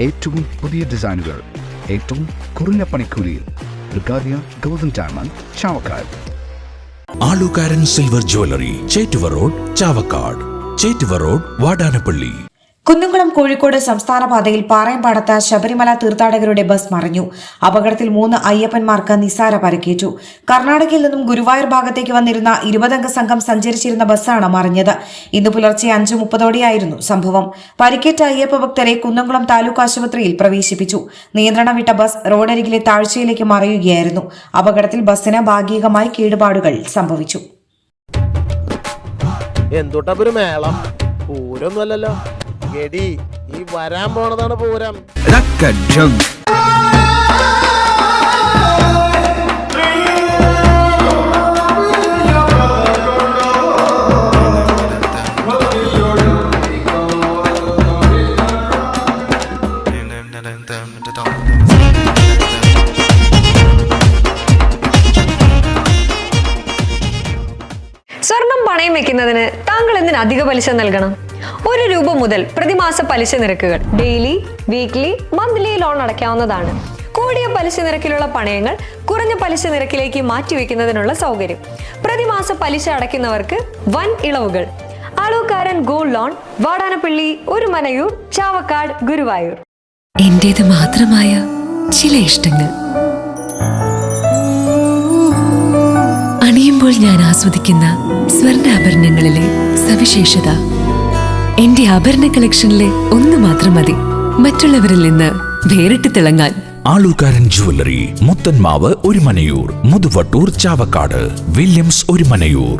ഏറ്റവും പുതിയ ഡിസൈനുകൾ ഏറ്റവും കുറഞ്ഞ പണിക്കൂലിയിൽ ബ്രിഗാദിയ ഗോൾഡൻ ഡയമണ്ട് ചാവക്കാട്. ആലുകാരൻ silver jewellery, Chettuva road, Chavakkad. Chettuva road, Vadanappally. Kunnamkulam Kozhikode സംസ്ഥാന പാതയിൽ പാറയമ്പാടത്ത് ശബരിമല തീർത്ഥാടകരുടെ ബസ് മറിഞ്ഞു. അപകടത്തിൽ 3 അയ്യപ്പന്മാർക്ക് നിസാര പരിക്കേറ്റു. കർണാടകയിൽ നിന്നും ഗുരുവായൂർ ഭാഗത്തേക്ക് വന്നിരുന്ന 20-അംഗ സംഘം സഞ്ചരിച്ചിരുന്ന ബസ്സാണ് മറിഞ്ഞത്. ഇന്ന് പുലർച്ചെ 5:30 സംഭവം. പരിക്കേറ്റ അയ്യപ്പ ഭക്തരെ കുന്നംകുളം താലൂക്ക് ആശുപത്രിയിൽ പ്രവേശിപ്പിച്ചു. നിയന്ത്രണം വിട്ട ബസ് റോഡരികിലെ താഴ്ചയിലേക്ക് മറിയുകയായിരുന്നു. അപകടത്തിൽ ബസ്സിന് ഭാഗികമായി കേടുപാടുകൾ സംഭവിച്ചു. എടി, ഈ വരാൻ പോണതാണ് പൂരം. സ്വർണം പണയം വെക്കുന്നതിന് താങ്കൾ എന്തിന് അധിക പലിശ നൽകണം? 1 രൂപ മുതൽ പ്രതിമാസ പലിശ നിരക്കുകൾ ഡെയിലി, വീക്ക്ലി, മന്ത്ലി ലോൺ അടയ്ക്കാവുന്നതാണ്. കൂടിയ പലിശ നിരക്കിലുള്ള പണയങ്ങൾ കുറഞ്ഞ പലിശ നിരക്കിലേക്ക് മാറ്റിവെക്കുന്നതിനുള്ള സൗകര്യം. പ്രതിമാസ പലിശ അടയ്ക്കുന്നവർക്ക് വൻ ഇളവുകൾ. ആലുകാരൻ ഗോൾഡ് ലോൺ, വാടാനപ്പള്ളി, ഒരുമനയൂർ, ചാവക്കാട്, ഗുരുവായൂർ. എന്റേത് മാത്രമായ ചില ഇഷ്ടങ്ങൾ അണിയുമ്പോൾ ഞാൻ ആസ്വദിക്കുന്ന സ്വർണ്ണാഭരണങ്ങളിലെ സവിശേഷത. എന്റെ ആഭരണ കളക്ഷനിലെ ഒന്ന് മാത്രം മതി മറ്റുള്ളവരിൽ നിന്ന് വേറിട്ട് തിളങ്ങാൻ. ആലുകാരൻ ജ്വല്ലറി, മുത്തന്മാവ്, ഒരുമനയൂർ, മുതുവട്ടൂർ, ചാവക്കാട്, വില്യംസ്, ഒരുമനയൂർ.